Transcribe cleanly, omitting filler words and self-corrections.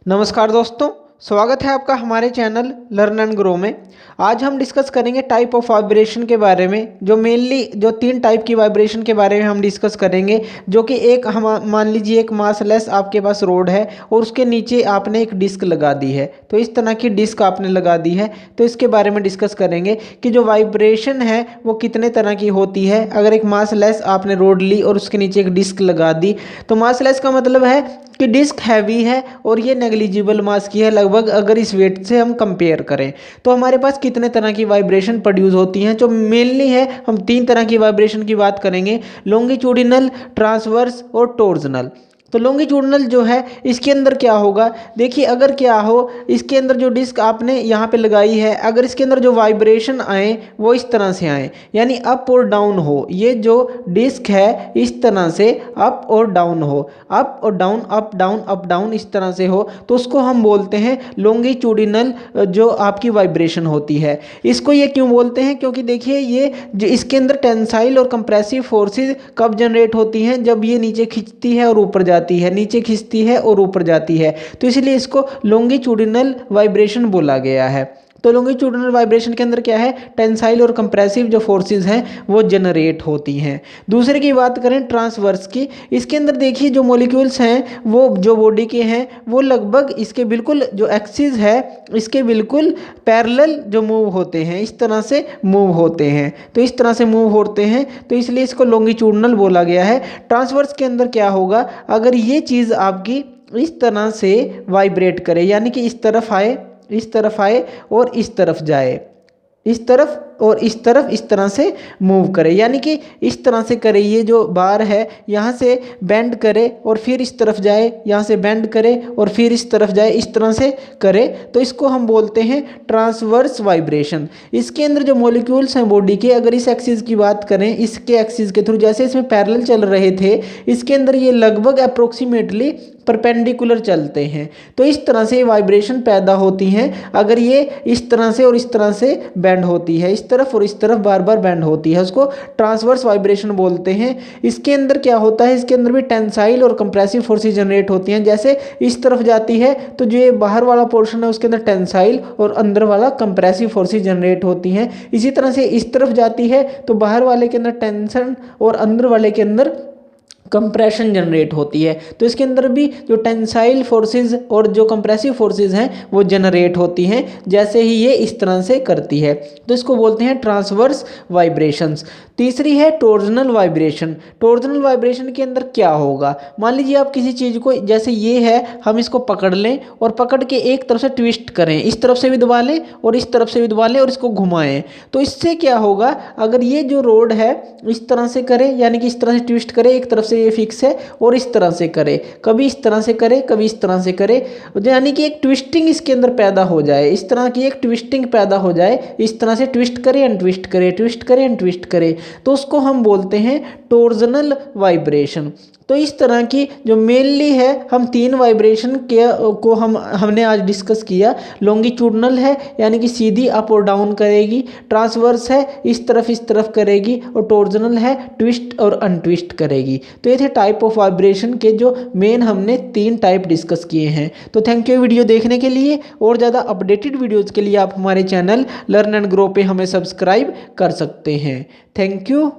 नमस्कार दोस्तों, स्वागत है आपका हमारे चैनल लर्न एंड ग्रो में। आज हम डिस्कस करेंगे टाइप ऑफ वाइब्रेशन के बारे में। जो मेनली जो 3 टाइप की वाइब्रेशन के बारे में हम डिस्कस करेंगे। जो कि एक हम मान लीजिए एक मासलेस आपके पास रोड है और उसके नीचे आपने एक डिस्क लगा दी है। तो इस तरह की डिस्क आपने लगा दी है, तो इसके बारे में डिस्कस करेंगे कि जो वाइब्रेशन है वो कितने तरह की होती है। अगर एक मासलेस आपने रोड ली और उसके नीचे एक डिस्क लगा दी, तो मासलेस का मतलब है कि डिस्क हैवी है और ये नेग्लिजिबल मास की है लगभग। अगर इस वेट से हम कंपेयर करें तो हमारे पास कितने तरह की वाइब्रेशन प्रोड्यूस होती हैं। जो मेनली है हम 3 तरह की वाइब्रेशन की बात करेंगे, लॉन्गिट्यूडिनल, ट्रांसवर्स और टॉर्जनल। तो लॉन्गिट्यूडिनल जो है इसके अंदर क्या होगा, देखिए अगर क्या हो, इसके अंदर जो डिस्क आपने यहाँ पे लगाई है, अगर इसके अंदर जो वाइब्रेशन आए वो इस तरह से आए, यानी अप और डाउन हो। ये जो डिस्क है इस तरह से अप और डाउन हो, अप और down, up down, up down, इस तरह से हो, तो उसको हम बोलते हैं लॉन्गिट्यूडिनल जो आपकी वाइब्रेशन होती है। इसको ये क्यों बोलते हैं, क्योंकि देखिए ये जो इसके अंदर टेंसाइल और कंप्रेसिव फोर्सेस कब जनरेट होती हैं, जब ये नीचे खींचती है और ऊपर जाती है, नीचे खींचती है और ऊपर जाती है, तो इसलिए इसको लॉन्गिट्यूडिनल वाइब्रेशन बोला गया है। तो लॉन्गिट्यूडिनल वाइब्रेशन के अंदर क्या है, टेंसाइल और कंप्रेसिव जो फोर्सेस हैं वो जनरेट होती हैं। दूसरे की बात करें ट्रांसवर्स की, इसके अंदर देखिए जो मॉलिक्यूल्स हैं वो जो बॉडी के हैं वो लगभग इसके बिल्कुल जो एक्सिस है इसके बिल्कुल पैरेलल जो मूव होते हैं, इस तरह से मूव होते हैं। तो इस तरह से मूव होते हैं, तो इसलिए इसको लॉन्गिट्यूडिनल बोला गया है। ट्रांसवर्स के अंदर क्या होगा, अगर ये चीज़ आपकी इस तरह से वाइब्रेट करे, यानी कि इस तरफ आए, इस तरफ आए और इस तरफ जाए, इस तरफ और इस तरफ, इस तरह से मूव करे, यानी कि इस तरह से करे। ये जो बार है यहाँ से बेंड करे और फिर इस तरफ जाए, यहाँ से बेंड करे और फिर इस तरफ जाए, इस तरह से करे, तो इसको हम बोलते हैं ट्रांसवर्स वाइब्रेशन। इसके अंदर जो मॉलिक्यूल्स हैं बॉडी के, अगर इस एक्सिस की बात करें, इसके एक्सिस के थ्रू जैसे इसमें पैरेलल चल रहे थे, इसके अंदर ये लगभग अप्रोक्सीमेटली परपेंडिकुलर चलते हैं। तो इस तरह से वाइब्रेशन पैदा होती हैं अगर ये इस तरह से और इस तरह से बेंड होती है, इस तरफ और इस तरफ बार बार बेंड होती है, उसको ट्रांसवर्स वाइब्रेशन बोलते हैं। इसके अंदर क्या होता है, इसके अंदर भी टेंसाइल और कंप्रेसिव फोर्सेस जनरेट होती हैं। जैसे इस तरफ जाती है तो जो ये बाहर वाला पोर्शन है उसके अंदर टेंसाइल और अंदर वाला कंप्रेसिव फोर्सेस जनरेट होती हैं। इसी तरह से इस तरफ जाती है तो बाहर वाले के अंदर टेंशन और अंदर वाले के अंदर कंप्रेशन जनरेट होती है। तो इसके अंदर भी जो टेंसाइल फोर्सेस और जो कंप्रेसिव फोर्सेस हैं वो जनरेट होती हैं, जैसे ही ये इस तरह से करती है, तो इसको बोलते हैं ट्रांसवर्स वाइब्रेशंस। तीसरी है टॉर्जनल वाइब्रेशन। टॉर्जनल वाइब्रेशन के अंदर क्या होगा, मान लीजिए आप किसी चीज़ को, जैसे ये है, हम इसको पकड़ लें और पकड़ के एक तरफ से ट्विस्ट करें, इस तरफ से भी दबा लें और इस तरफ से भी दबा लें और इसको घुमाएं, तो इससे क्या होगा, अगर ये जो रोड है इस तरह से करे, यानी कि इस तरह से ट्विस्ट करे, एक तरफ से ये फिक्स है और इस तरह से करे, कभी इस तरह से करे, कभी इस तरह से करे, यानी कि एक ट्विस्टिंग इसके अंदर पैदा हो जाए, इस तरह की एक ट्विस्टिंग पैदा हो जाए, इस तरह से ट्विस्ट करे एंड ट्विस्ट करे, ट्विस्ट करे एंड ट्विस्ट करे, तो उसको हम बोलते हैं टॉर्जनल वाइब्रेशन। तो इस तरह की जो मेनली है हम 3 वाइब्रेशन के को हमने आज डिस्कस किया। लॉन्गिट्यूडनल है यानी कि सीधी अप और डाउन करेगी, ट्रांसवर्स है इस तरफ करेगी, और टॉर्जनल है ट्विस्ट और अनट्विस्ट करेगी। तो ये थे टाइप ऑफ वाइब्रेशन के जो मेन हमने 3 टाइप डिस्कस किए हैं। तो थैंक यू वीडियो देखने के लिए, और ज़्यादा अपडेटेड वीडियोज़ के लिए आप हमारे चैनल लर्न एंड ग्रो पे हमें सब्सक्राइब कर सकते हैं। Thank you.